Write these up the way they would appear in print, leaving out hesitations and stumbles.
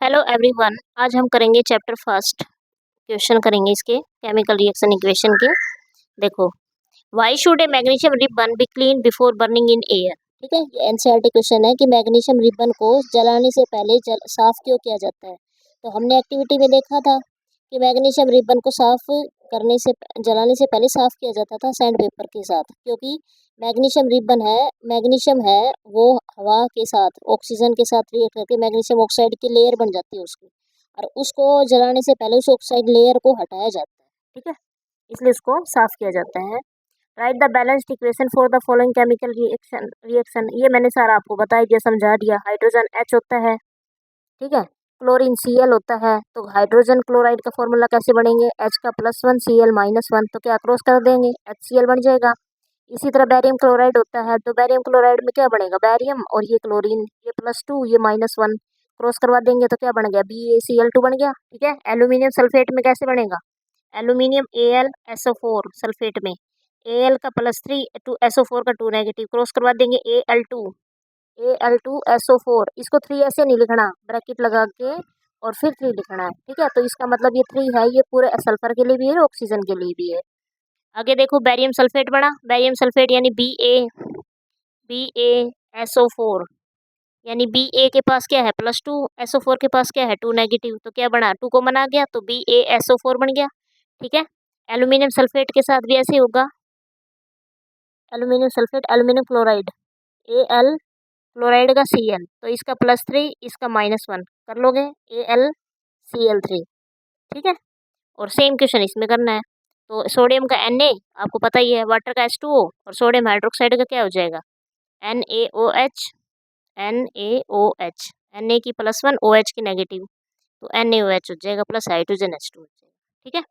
Hello everyone, आज हम करेंगे चैप्टर फर्स्ट। क्वेश्चन करेंगे इसके केमिकल रिएक्शन इक्वेशन के। देखो, why should A magnesium ribbon be clean before burning in air. ठीक है, ये एनसीईआरटी क्वेश्चन है कि मैग्नीशियम रिबन को जलाने से पहले साफ क्यों किया जाता है। तो हमने एक्टिविटी में देखा था कि मैग्नीशियम रिबन को साफ करने से जलाने से पहले साफ किया जाता था सैंड पेपर के साथ, क्योंकि मैग्नीशियम है वो हवा के साथ ऑक्सीजन के साथ रिएक्ट करके मैग्नीशियम ऑक्साइड की लेयर बन जाती है उसकी, और उसको जलाने से पहले उस ऑक्साइड लेयर को हटाया जाता है। ठीक है, इसलिए उसको साफ किया जाता है। Right the balanced equation for the following chemical reaction. ये मैंने सारा आपको बता दिया, समझा दिया। हाइड्रोजन H होता है, ठीक है, क्लोरीन Cl होता है। तो हाइड्रोजन क्लोराइड का फॉर्मूला कैसे बनेंगे, H का +1 Cl-1, तो क्या क्रॉस कर देंगे, HCl बन जाएगा। इसी तरह बैरियम क्लोराइड होता है, तो बैरियम क्लोराइड में क्या बनेगा, बैरियम और ये क्लोरीन, ये +2 ये -1 क्रॉस करवा देंगे तो क्या बन गया, BaCl2 बन गया। ठीक है, एल्यूमिनियम सल्फेट में कैसे बनेगा, एल्यूमिनियम AlSO4 सल्फेट में Al का +3 टू SO4 का 2 नेगेटिव क्रॉस करवा देंगे, Al2SO4। इसको 3 ऐसे नहीं लिखना, ब्रैकेट लगा के और फिर 3 लिखना है। ठीक है, तो इसका मतलब ये 3 है, ये पूरे सल्फर के लिए भी है, ऑक्सीजन के लिए भी है। आगे देखो, बैरियम सल्फेट बना, बैरियम सल्फेट यानी BaSO4, यानी Ba के पास क्या है +2, SO4 के पास क्या है 2 नेगेटिव, तो क्या बना 2 कॉमन आ गया तो BaSO4 बन गया। ठीक है, एल्यूमिनियम सल्फेट के साथ भी ऐसे होगा, aluminium sulphate aluminium chloride Al chloride का Cl, तो इसका +3 इसका -1 कर लोगे, AlCl3। ठीक है, और सेम क्वेश्चन इसमें करना है। तो सोडियम का Na आपको पता ही है, वाटर का H2O, और सोडियम हाइड्रोक्साइड का क्या हो जाएगा, NaOH। NaOH, Na की +1 OH की नेगेटिव, तो NaOH हो जाएगा प्लस हाइड्रोजन H2 हो जाएगा। ठीक है,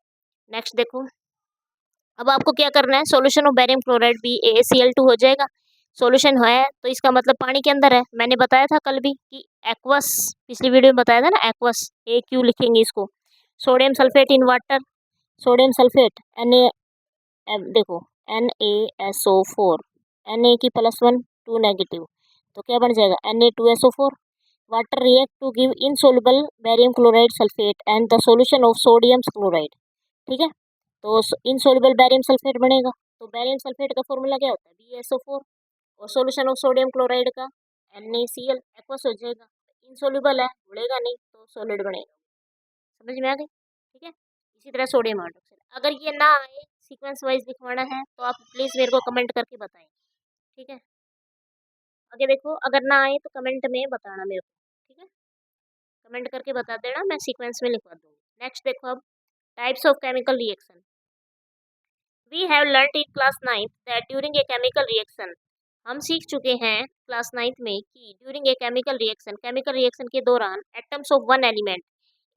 नेक्स्ट देखो, अब आपको क्या करना है, solution of barium chloride BaCl2 हो जाएगा। सॉल्यूशन है तो इसका मतलब पानी के अंदर है। मैंने बताया था कल भी कि एक्वस, पिछली वीडियो में बताया था ना, एक्वस AQ लिखेंगे इसको। Sodium sulphate in water, sodium sulphate Na, देखो NaSO4, Na की +1 2 नेगेटिव, तो क्या बन जाएगा Na2SO4। Water react to give insoluble barium chloride sulphate and the solution of sodium chloride. ठीक है, तो इनसोल्युबल बैरियम सल्फेट बनेगा, तो बैरियम सल्फेट का फॉर्मूला क्या होता है, BaSO4, और सॉल्यूशन ऑफ सोडियम क्लोराइड का NaCl, एक्वस हो जाएगा। इनसोल्युबल है, उड़ेगा नहीं, तो सॉलिड बनेगा। समझ में आ गई। ठीक है, इसी तरह सोडियम हाइड्रोक्साइड। अगर ये ना आए, सीक्वेंस वाइज लिखवाना है, तो आप प्लीज़ मेरे को कमेंट करके बताएं। ठीक है, आगे देखो, अगर ना आए तो कमेंट में बताना मेरे को। ठीक है, कमेंट करके बता देना, मैं सीक्वेंस में लिखवा दूँगी। नेक्स्ट देखो, अब types of chemical reaction. We have learned in class 9th that during a chemical reaction, हम सीख चुके हैं क्लास 9th में कि ड्यूरिंग ए केमिकल रिएक्शन के दौरान एटम्स ऑफ वन एलिमेंट,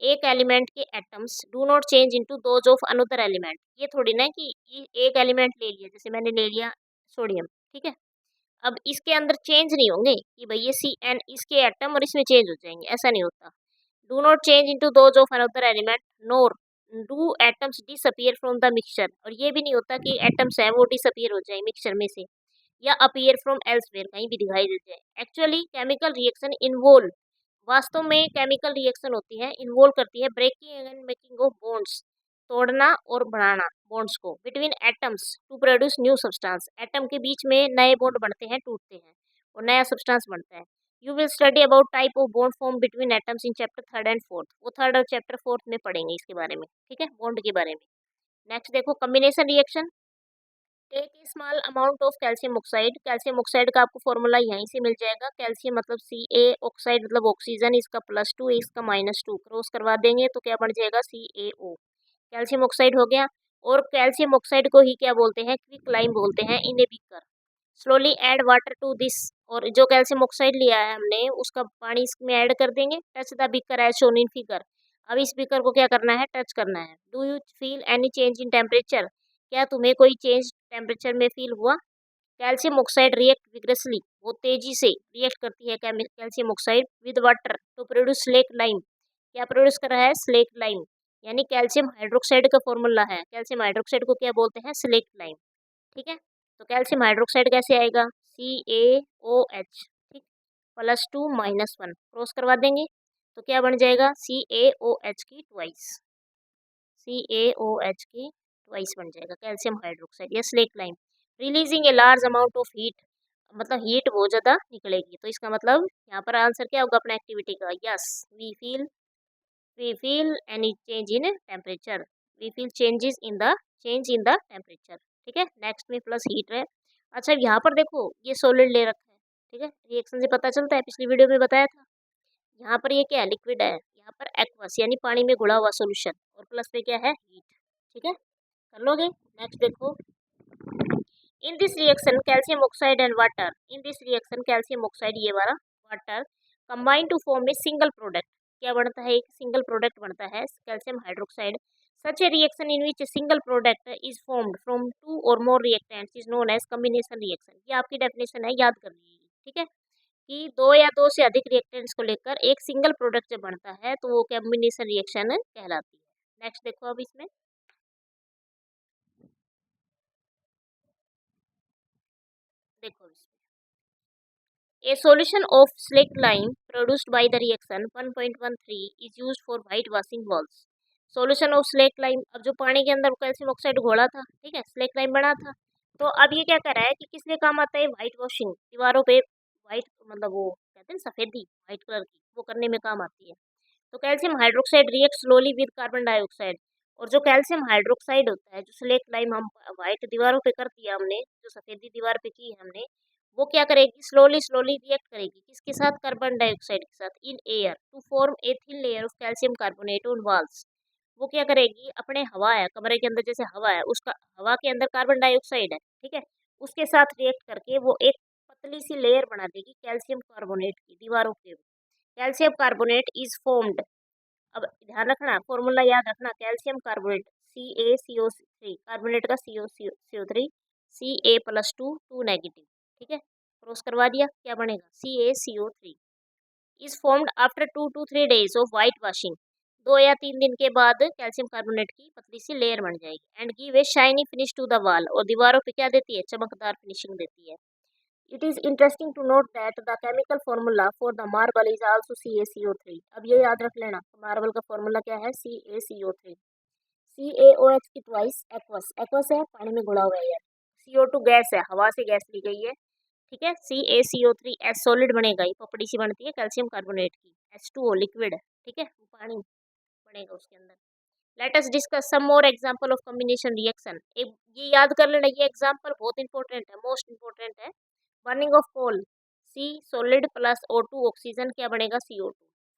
एक एलिमेंट के atoms do not change into those of another element. ये थोड़ी ना कि एक एलिमेंट ले लिया, जैसे मैंने ले लिया सोडियम, ठीक है, अब इसके अंदर चेंज नहीं होंगे कि भाई ये CN इसके एटम और इसमें चेंज हो जाएंगे, ऐसा नहीं होता। Do not change into those of another element, NOR do atoms disappear from the mixture, और ये भी नहीं होता कि एटम्स है वो डिसअपियर हो जाए मिक्सचर में से, या अपीयर फ्रॉम एल्सवेयर, कहीं भी दिखाई दे जाए। एक्चुअली केमिकल रिएक्शन इन्वॉल्व, वास्तव में केमिकल रिएक्शन होती है इन्वॉल्व करती है breaking and making of bonds, तोड़ना और बढ़ाना बॉन्ड्स को, between atoms to produce new substance, atom के बीच में नए बॉन्ड बनते हैं, टूटते हैं और नया सब्सटेंस बनता है। You will study about type of bond form between atoms in chapter 3rd and 4th, वो 3rd और चैप्टर 4th में पढ़ेंगे इसके बारे में। ठीक है, बॉन्ड के बारे में। नेक्स्ट देखो, combination reaction. Take a small amount of calcium oxide, calcium oxide का आपको फॉर्मूला यहीं से मिल जाएगा, कैल्शियम मतलब Ca, ऑक्साइड मतलब ऑक्सीजन, इसका +2 इसका -2 क्रॉस करवा देंगे तो क्या बन जाएगा, CaO, कैल्शियम ऑक्साइड हो गया। और कैल्शियम ऑक्साइड को ही क्या बोलते हैं, क्विक लाइम बोलते हैं in a beaker. Slowly add water to this, और जो कैल्शियम ऑक्साइड लिया है हमने उसका पानी इसमें ऐड कर देंगे। Touch the beaker as shown in figure, अब इस बीकर को क्या करना है, टच करना है। Do you feel any change in temperature, क्या तुम्हें कोई चेंज टेम्परेचर में फील हुआ। कैल्शियम ऑक्साइड रिएक्ट विग्रेसली, बहुत तेजी से रिएक्ट करती है calcium oxide with water to produce slake lime, क्या प्रोड्यूस कर रहा है, स्लेक लाइम, यानी कैल्शियम हाइड्रोक्साइड का फॉर्मूला है, कैल्शियम हाइड्रोक्साइड को क्या बोलते हैं, स्लेक लाइम। ठीक है, तो कैल्शियम हाइड्रोक्साइड कैसे आएगा, CaOH, ठीक, +2 -1 क्रॉस करवा देंगे तो क्या बन जाएगा CaOH की ट्वाइस, CaOH की ट्वाइस बन जाएगा कैल्शियम हाइड्रोक्साइड या slack lime, releasing A large amount of heat, मतलब हीट बहुत ज़्यादा निकलेगी। तो इसका मतलब यहाँ पर आंसर क्या होगा अपना एक्टिविटी का, yes we feel any change in temperature, we feel change in the temperature. ठीक है, नेक्स्ट में प्लस हीट है। अच्छा यहाँ पर देखो ये सॉलिड ले रखा है, ठीक है, रिएक्शन से पता चलता है, पिछली वीडियो में बताया था। यहाँ पर ये क्या है, लिक्विड है, यहाँ पर एक्वस यानी पानी में घुला हुआ सॉल्यूशन, और प्लस पे क्या है, हीट। ठीक है, कर लोगे। नेक्स्ट देखो, in this reaction calcium oxide and water, in this reaction calcium oxide ये वाला water combine to form a single product, क्या बनता है, एक सिंगल प्रोडक्ट बनता है calcium hydroxide. Such a reaction in which a single product is formed from two और more reactants is known as combination reaction. ये आपकी डेफिनेशन है, याद कर लीजिए। ठीक है, कि दो या दो से अधिक रिएक्टेंट्स को लेकर एक सिंगल प्रोडक्ट जब बनता है तो वो कॉम्बिनेशन रिएक्शन कहलाती है। नेक्स्ट देखो अब इसमें, देखो a solution of slaked lime produced by the reaction 1.13 is used for white washing walls। Solution of slack lime, अब जो पानी के अंदर कैल्शियम ऑक्साइड घोला था, ठीक है, स्लेक लाइम बना था, तो अब ये क्या कर रहा है कि किस लिए काम आता है, वाइट वॉशिंग, दीवारों पे वाइट, मतलब वो कहते हैं सफेदी वाइट कलर की, वो करने में काम आती है। तो calcium hydroxide react slowly with carbon dioxide, और जो कैल्शियम हाइड्रोक्साइड होता है, जो स्लेक लाइम हम वाइट दीवारों पे कर दिया हमने, जो सफेदी दीवार पे की है हमने, वो क्या करेगी, स्लोली स्लोली रिएक्ट करेगी किसके साथ, कार्बन डाइऑक्साइड के साथ, in air to form a thin layer of calcium carbonate on walls. वो क्या करेगी, अपने हवा है कमरे के अंदर, जैसे हवा है, उसका हवा के अंदर कार्बन डाइऑक्साइड है, ठीक है, उसके साथ रिएक्ट करके वो एक पतली सी लेयर बना देगी कैल्शियम कार्बोनेट की दीवारों के। कैल्शियम कार्बोनेट इज फॉर्म्ड, अब ध्यान रखना फॉर्मूला याद रखना, कैल्शियम कार्बोनेट CaCO3, कार्बोनेट का CO3, Ca+2 नेगेटिव, ठीक है, क्रॉस करवा दिया, क्या बनेगा CaCO3 is formed after 2 to 3 days of white washing, 2 या 3 दिन के बाद कैल्शियम कार्बोनेट की पतली सी लेयर बन जाएगी, and give a shiny finish to the wall, और दीवारों पे क्या देती है, चमकदार फिनिशिंग देती है। It is interesting to note that the chemical formula for the marble is also CaCO3। अब ये याद रख लेना, मार्बल का फॉर्मूला क्या है, CaCO3। CaOH की ट्वाइस एक्वस, एक्वस है पानी में घुला हुआ है यार, CO2 गैस है, हवा से गैस ली गई है, ठीक है, CaCO3 एस सॉलिड बनेगा, ये पपड़ी सी बनती है कैल्शियम कार्बोनेट की, H2O लिक्विड, ठीक है, पानी बनेगा उसके अंदर। Let us discuss some more example of combination reaction. एक ये याद कर लेना, ये एग्जांपल बहुत इंपॉर्टेंट है, मोस्ट इंपॉर्टेंट है। Burning of coal, C solid plus O2 oxygen, क्या बनेगा CO2।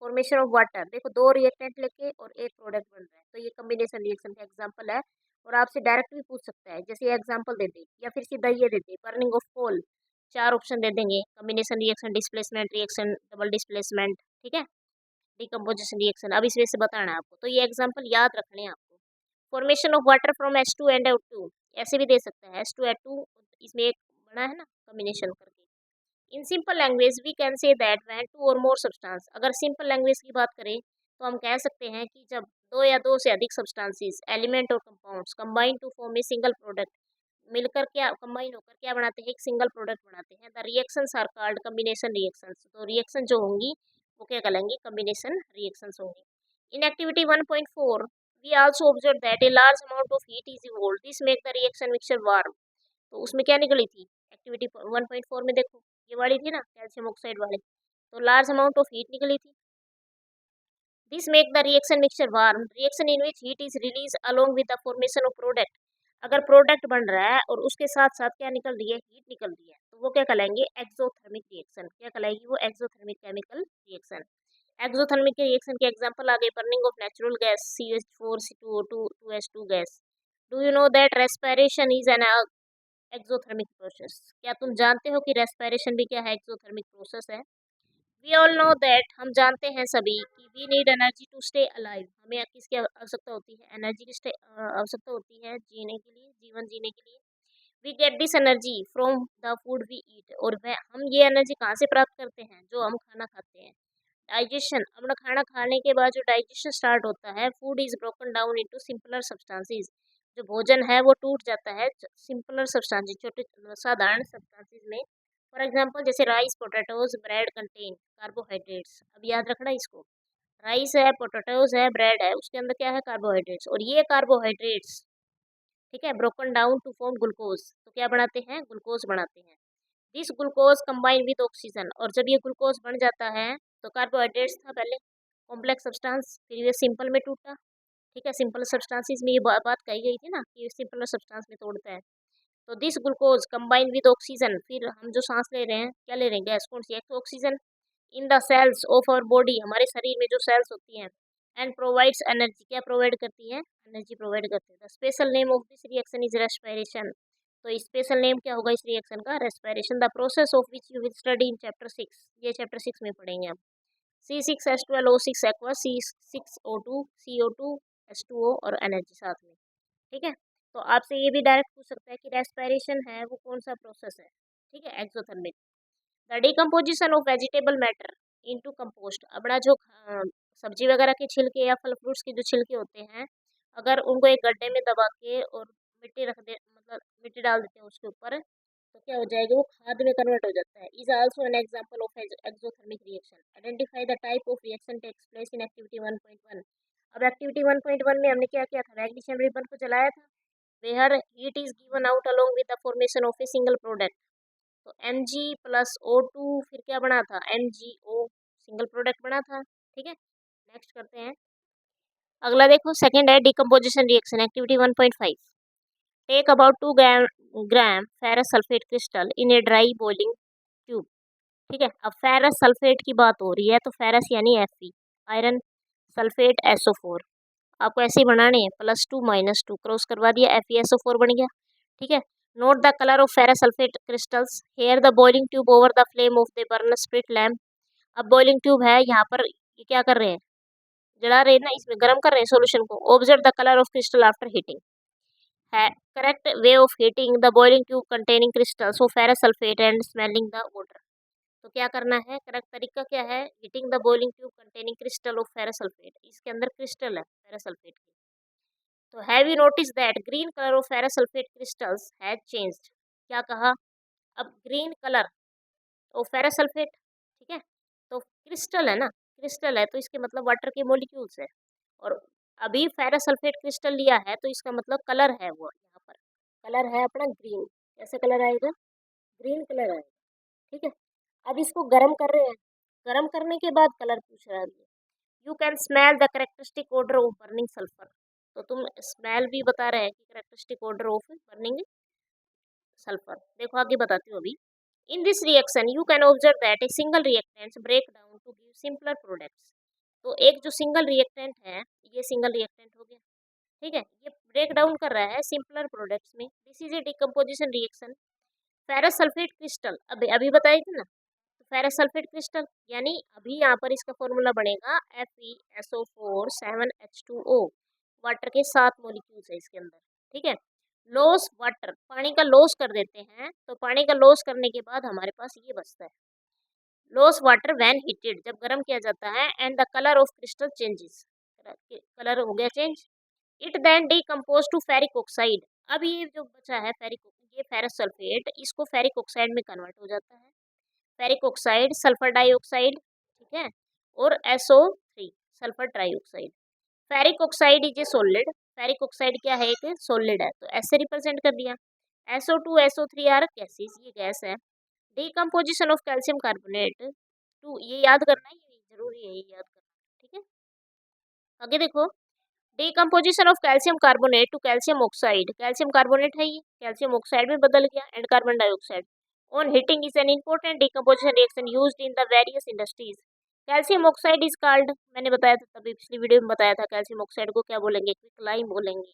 फॉर्मेशन ऑफ वाटर, देखो दो रिएक्टेंट लेके और एक प्रोडक्ट बन रहा है, तो ये कॉम्बिनेशन रिएक्शन का एग्जांपल है, और आपसे डायरेक्ट भी पूछ सकता है, जैसे एग्जांपल दे दे या फिर सीधा ये दे दे, बर्निंग ऑफ कोल, चार ऑप्शन दे देंगे, combination reaction, displacement reaction, double displacement, ठीक है, डिकम्पोजिशन रिएक्शन, अब इसमें से बताना है आपको, तो ये एग्जांपल याद रखने हैं आपको। Formation of water from H2 and O2, ऐसे भी दे सकते हैं, H2 इसमें एक बना है ना कॉम्बिनेशन करके। In simple language we can say that when two और मोर सब्सटेंस, अगर सिंपल लैंग्वेज की बात करें तो हम कह सकते हैं कि जब दो या दो से अधिक सब्सटेंसेस, एलिमेंट और compounds combine to form a single product, मिलकर क्या कंबाइन होकर क्या बनाते हैं, एक सिंगल प्रोडक्ट बनाते हैं, the reactions are called combination reactions. तो रिएक्शन जो होंगी वो क्या कहलाएंगी, कॉम्बिनेशन रिएक्शंस होंगी। In activity 1.4 we also observe that a large amount of heat is evolve, this make the reaction mixture warm. तो उसमें क्या निकली थी, एक्टिविटी 1.4 में देखो, ये वाली थी ना कैल्शियम ऑक्साइड वाली, तो लार्ज अमाउंट ऑफ हीट निकली थी। This make the reaction mixture warm, reaction in which heat is release along with the formation of product, अगर प्रोडक्ट बन रहा है और उसके साथ साथ क्या निकल रही है, हीट निकल रही है, तो वो क्या कहलाएंगे, एक्सोथर्मिक रिएक्शन, क्या कहलाएगी वो, exothermic chemical reaction. Exothermic reaction के एग्जांपल आ गए, burning of natural gas CH4 C2O2 2H2 gas. Do you know that respiration is an exothermic process, क्या तुम जानते हो कि रेस्पिरेशन भी क्या है, एक्सोथर्मिक प्रोसेस है। वी ऑल नो दैट, हम जानते हैं सभी कि we need energy to stay alive, हमें किसकी आवश्यकता होती है, एनर्जी की आवश्यकता होती है जीने के लिए, जीवन जीने के लिए। We get this energy from the food we eat, और वह हम ये एनर्जी कहाँ से प्राप्त करते हैं, जो हम खाना खाते हैं। डाइजेशन, अपना खाना खाने के बाद जो डाइजेशन स्टार्ट होता है, food is broken down into simpler substances, जो भोजन है वो टूट जाता है सिंपलर सब्सटेंसेस, छोटे साधारण सब्सटेंसेस में। फॉर एग्जांपल जैसे rice, potatoes, bread contain carbohydrates, अब याद रखना इसको, राइस है, पोटैटोज है, ब्रेड है, उसके अंदर क्या है, कार्बोहाइड्रेट्स। और ये कार्बोहाइड्रेट्स, ठीक है, broken down to form glucose, तो क्या बनाते हैं, ग्लूकोज बनाते हैं। This glucose combine with oxygen, और जब ये ग्लूकोज बन जाता है तो कार्बोहाइड्रेट्स था पहले कॉम्प्लेक्स सब्सटेंस, फिर ये सिंपल में टूटा। ठीक है, सिंपल सब्सटेंसेस में ये बात कही गई थी ना कि ये सिंपल सब्सटेंस में तोड़ता है। तो this glucose combine with oxygen, फिर हम जो सांस ले रहे हैं, क्या ले रहे हैं, गैस कौन सी है, तो oxygen, in the cells of our body, हमारे शरीर में जो सेल्स होती हैं, एंड प्रोवाइड्स एनर्जी, क्या प्रोवाइड करती है, एनर्जी प्रोवाइड करती है। The special name of this reaction is respiration, तो स्पेशल नेम क्या होगा इस रिएक्शन का, respiration. The process of which you will study in chapter 6, ये चैप्टर 6 में पढ़ेंगे हम। C6H12O6 aqua, C6O2 CO2 H2O और एनर्जी साथ में। ठीक है, तो आपसे ये भी डायरेक्ट पूछ सकता है कि रेस्पिरेशन है वो कौन सा प्रोसेस है। ठीक है, exothermic. The decomposition of vegetable matter into compost, अपना जो सब्जी वगैरह के छिलके या फल फ्रूट्स के जो छिलके होते हैं, अगर उनको एक गड्ढे में दबा के और मिट्टी रख दे, मतलब मिट्टी डाल देते हैं उसके ऊपर, तो क्या हो जाएगा, वो खाद में कन्वर्ट हो जाता है। Is also an example of exothermic reaction. Identify the type of reaction takes place in activity 1.1। अब एक्टिविटी 1.1 में हमने क्या किया था, मैग्नीशियम रिबन को जलाया था, where heat is given out along with the formation of a single product. तो Mg+O2 फिर क्या बना था, MgO, सिंगल प्रोडक्ट बना था। ठीक है, नेक्स्ट करते हैं। अगला देखो, सेकंड है decomposition reaction, activity 1.5। Take about 2 gram ferrous sulphate crystal in a dry boiling tube. ठीक है, अब फेरस सल्फेट की बात हो रही है, तो फेरस यानी Fe, आयरन, सल्फेट SO4, आपको ऐसे ही बनाने हैं, +2 -2 क्रॉस करवा दिया, FeSO4 बन गया। ठीक है, note the colour of ferrous sulphate crystals, heat the boiling tube over the flame of the burner spirit lamp. अब बॉइलिंग ट्यूब है यहाँ पर, ये क्या कर रहे हैं, जला रहे हैं ना, इसमें गर्म कर रहे हैं सॉल्यूशन को। Observe the colour of crystal after heating, है correct way of heating the boiling tube containing crystals of ferrous sulphate and smelling the water. तो क्या करना है, करेक्ट तरीका क्या है, heating the boiling tube containing crystal of ferrous sulphate, इसके अंदर क्रिस्टल है फेरस सल्फेट की। तो have you notice that green colour of ferrous sulphate crystals has changed, क्या कहा, अब green colour of ferrous sulphate, ठीक है, तो क्रिस्टल है ना, क्रिस्टल है तो इसके मतलब वाटर के मॉलिक्यूल्स है, और अभी फेरस सल्फेट क्रिस्टल लिया है तो इसका मतलब कलर है, वो यहाँ पर कलर है अपना ग्रीन, कैसे कलर आएगा, ग्रीन कलर आएगा। ठीक है, अब इसको गर्म कर रहे हैं, गर्म करने के बाद कलर पूछ रहा है। You can smell the characteristic odour of burning sulphur, तो तुम स्मेल भी बता रहे हैं कि characteristic odour of burning sulphur. देखो आगे बताती हूँ अभी। In this reaction you can observe that a single reactant break down to give simpler products, तो एक जो सिंगल रिएक्टेंट है, ये सिंगल रिएक्टेंट हो गया। ठीक है, ये ब्रेक डाउन कर रहा है सिंपलर प्रोडक्ट्स में। This is a decomposition reaction. Ferrous sulphate crystal, अभी अभी बताई थी ना, तो फेरस सल्फेट क्रिस्टल यानी अभी यहाँ पर इसका फॉर्मूला बनेगा FeSO4 7H2O, वाटर के 7 मॉलिक्यूल्स है इसके अंदर। ठीक है, लॉस वाटर, पानी का लॉस कर देते हैं, तो पानी का लॉस करने के बाद हमारे पास ये बचता है, लॉस वाटर व्हेन हीटेड, जब गर्म किया जाता है, and the colour of crystal changes, colour हो गया change. It then decompose to ferric oxide, अब ये जो बचा है फेरिक, ये फेरस सल्फेट, इसको फेरिक ऑक्साइड में कन्वर्ट हो जाता है, फेरिक ऑक्साइड, सल्फर डाइऑक्साइड, ठीक है, और SO3 sulphur trioxide. Ferric oxide is a solid, ferric oxide क्या है, एक सॉलिड है, तो ऐसे रिप्रेजेंट कर दिया। SO2 SO3 आर गैसेस, ये गैस है। Decomposition of calcium carbonate to, ये याद करना है, ये जरूरी है, ये याद करना। ठीक है, आगे देखो, decomposition of calcium carbonate to calcium oxide, calcium carbonate है, ये कैल्शियम ऑक्साइड में बदल गया, and carbon dioxide on heating is an important decomposition reaction used in the various industries. Calcium oxide is called, मैंने बताया था तभी पिछली वीडियो में बताया था, कैल्शियम ऑक्साइड को क्या बोलेंगे, क्विकलाइम बोलेंगे।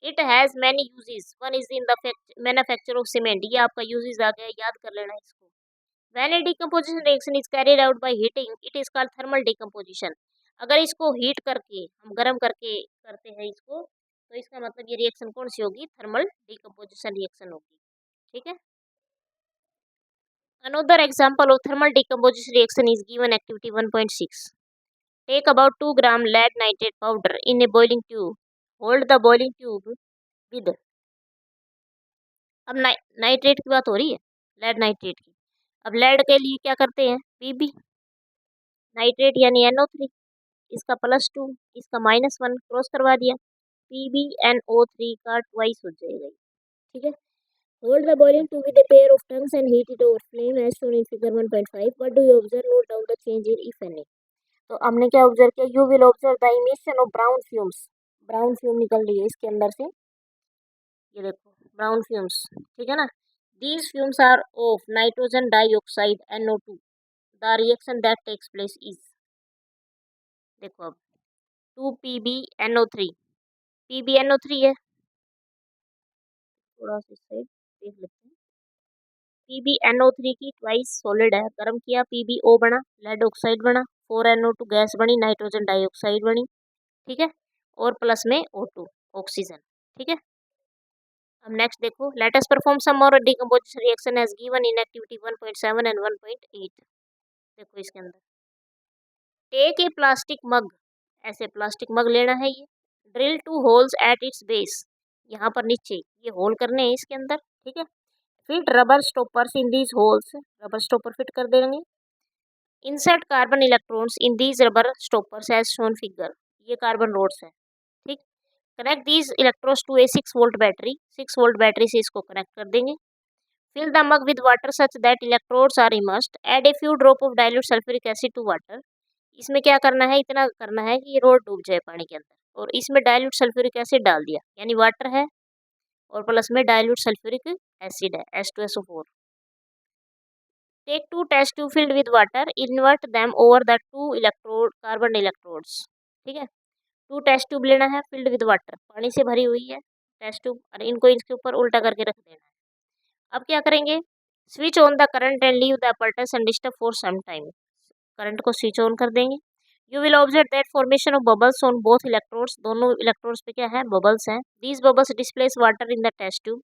It has many uses, one is in the manufacture of cement, ये आपका यूजेस आ गया, याद कर लेना इसको। When a decomposition reaction is carried out by heating, it is called thermal decomposition. अगर इसको हीट करके, हम गर्म करके करते हैं इसको, तो इसका मतलब ये रिएक्शन कौन सी होगी, थर्मल डिकम्पोजिशन रिएक्शन होगी। ठीक है, another example of thermal decomposition reaction is given activity 1.6। Take about 2 gram lead nitrate powder in a boiling tube, hold the boiling tube with, अब नाइट्रेट की बात हो रही है, लेड नाइट्रेट की। अब लेड के लिए क्या करते हैं, Pb, नाइट्रेट यानी NO3, इसका +2, इसका -1 क्रॉस करवा दिया, PbNO3 का ट्वाइस हो जाएगा ये, ठीक है। Hold the boiling tube with a pair of tongues and heat it over flame as shown in figure 1.5. What do you observe? Note down the change here if any. तो हमने क्या observe किया? You will observe the emission of brown fumes. Brown fume निकल रही है इसके अंदर से, ये देखो ब्राउन फ्यूम्स, ठीक है ना। These fumes are of nitrogen dioxide NO2. The reaction that takes place is, देखो अब 2PbNO3, PbNO3 है, थोड़ा सा साइड देख लेते हैं। PbNO3 की ट्वाइस सॉलिड है, गर्म किया PbO बना, लेड ऑक्साइड बना, 4NO2 गैस बनी, नाइट्रोजन डाइऑक्साइड बनी, ठीक है, और प्लस में O2 ऑक्सीजन, ठीक है। अब नेक्स्ट देखो, let us perform some more decomposition reaction as given in activity 1.7 and 1.8। देखो इसके अंदर टेक ए प्लास्टिक मग, ऐसे प्लास्टिक मग लेना है ये, drill 2 holes at its base, यहाँ पर नीचे ये होल करने हैं इसके अंदर, ठीक है। Fit rubber stoppers in these holes, rubber stopper fit कर देंगे। Insert carbon electrons in these rubber stoppers as shown figure, ये कार्बन रोड्स है, ठीक। Connect these electrodes to a 6 volt battery, 6 volt battery से इसको कनेक्ट कर देंगे। Fill the mug with water such that electrodes are immersed, add a few drop of dilute sulphuric acid to water. इसमें क्या करना है, इतना करना है कि ये रोड डूब जाए पानी के अंदर, और इसमें डाइल्यूट सल्फ्यूरिक एसिड डाल दिया, यानी वाटर है और प्लस में डाइल्यूट सल्फ्यूरिक एसिड है H2SO4। Take 2 test tube filled with water, invert them over the 2 electrode carbon electrodes, ठीक है। 2 टेस्ट ट्यूब लेना है फिल्ड विद वाटर, पानी से भरी हुई है टेस्ट ट्यूब, और इनको इसके ऊपर उल्टा करके रख देना है। अब क्या करेंगे, switch on the current and leave the apparatus and disturb for some time, current को स्विच ऑन कर देंगे। You will observe that formation of bubbles on both electrodes, दोनों इलेक्ट्रोड्स पे क्या है, बबल्स हैं। These bubbles displace water in the test tube.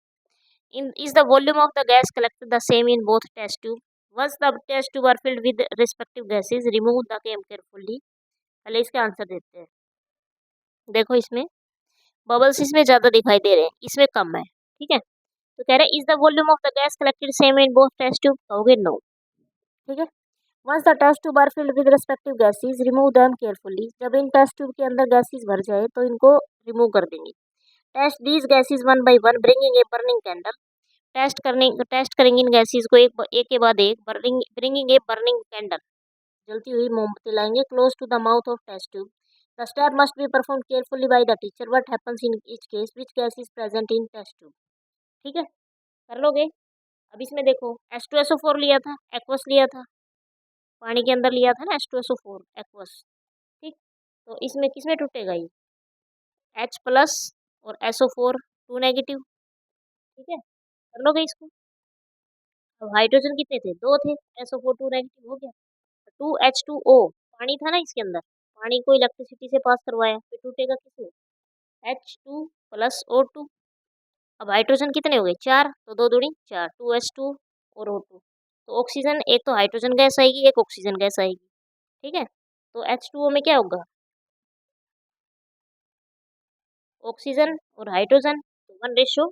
In is the volume of the gas collected the same in both test tube? Once the test tube are filled with respective gases, remove the cam carefully. पहले इसका answer देते हैं। देखो इसमें bubbles इसमें ज़्यादा दिखाई दे रहे हैं, इसमें कम है, ठीक है। तो कह रहे हैं is the volume of the gas collected same in both test tube, कहोगे नो, ठीक है। Once the test tube are filled with respective gases, remove them carefully. जब इन टेस्ट ट्यूब के अंदर गैसेज भर जाए तो इनको रिमूव कर देंगे। Test these gases one by one, bringing a burning candle. Test करेंगे इन गैसेज को एक के बाद एक, ब्रिंगिंग ए बर्निंग कैंडल, जलती हुई मोमबत्ती लाएंगे, close to the mouth of test tube. The step must be perform carefully by the teacher. What happens in each case, which gas is present in test tube, ठीक है, कर लोगे। अब इसमें देखो H2SO4 लिया था, एक्वस लिया था, पानी के अंदर लिया था ना H2SO4 एक्वस, ठीक। तो इसमें किसमें टूटेगा ये, H प्लस और SO4 2 नेगेटिव, ठीक है, कर लोगे इसको। अब हाइड्रोजन कितने थे, 2 थे, SO4 2 नेगेटिव हो गया। 2H2O, पानी था ना इसके अंदर, पानी को इलेक्ट्रिसिटी से पास करवाया, फिर टूटेगा किसमें, H2 प्लस O2। अब हाइड्रोजन कितने हो गए, 4, तो 2 दूनी 4, 2H2 और O2। तो ऑक्सीजन, एक तो हाइड्रोजन गैस आएगी, एक ऑक्सीजन गैस आएगी, ठीक है। तो H2O में क्या होगा, ऑक्सीजन और हाइड्रोजन, तो 1:2,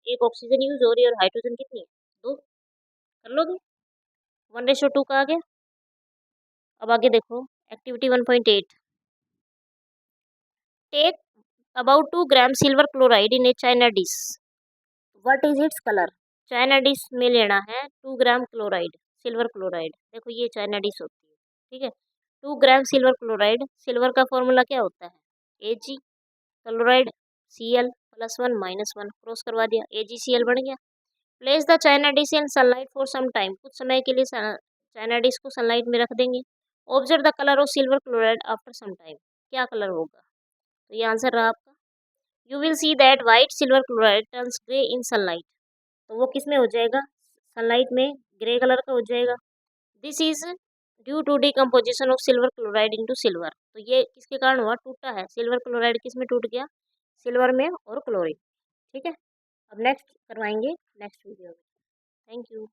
एक ऑक्सीजन यूज हो रही है और हाइड्रोजन कितनी है, 2, कर लोगे, 1:2 का आ गया। अब आगे देखो activity 1.8, take about 2 gram silver chloride in a china dish, what is its colour. China dish में लेना है 2 ग्राम क्लोराइड, सिल्वर क्लोराइड, देखो ये चाइना डिश होती है, ठीक है। 2 ग्राम सिल्वर क्लोराइड, सिल्वर का फॉर्मूला क्या होता है, Ag, क्लोराइड Cl +1 -1 क्रॉस करवा दिया, AgCl बन गया। Place the china dish in sunlight for some time, कुछ समय के लिए चाइना डिश को सनलाइट में रख देंगे। Observe the colour of silver chloride after some time, क्या कलर होगा, तो ये आंसर रहा आपका। You will see that white silver chloride turns grey in sunlight, तो वो किस में हो जाएगा, सनलाइट में ग्रे कलर का हो जाएगा। This is due to decomposition of silver chloride into silver, तो ये किसके कारण हुआ, टूटा है, सिल्वर क्लोराइड किस में टूट गया, सिल्वर में और क्लोरीन, ठीक है। अब नेक्स्ट करवाएंगे नेक्स्ट वीडियो में, थैंक यू।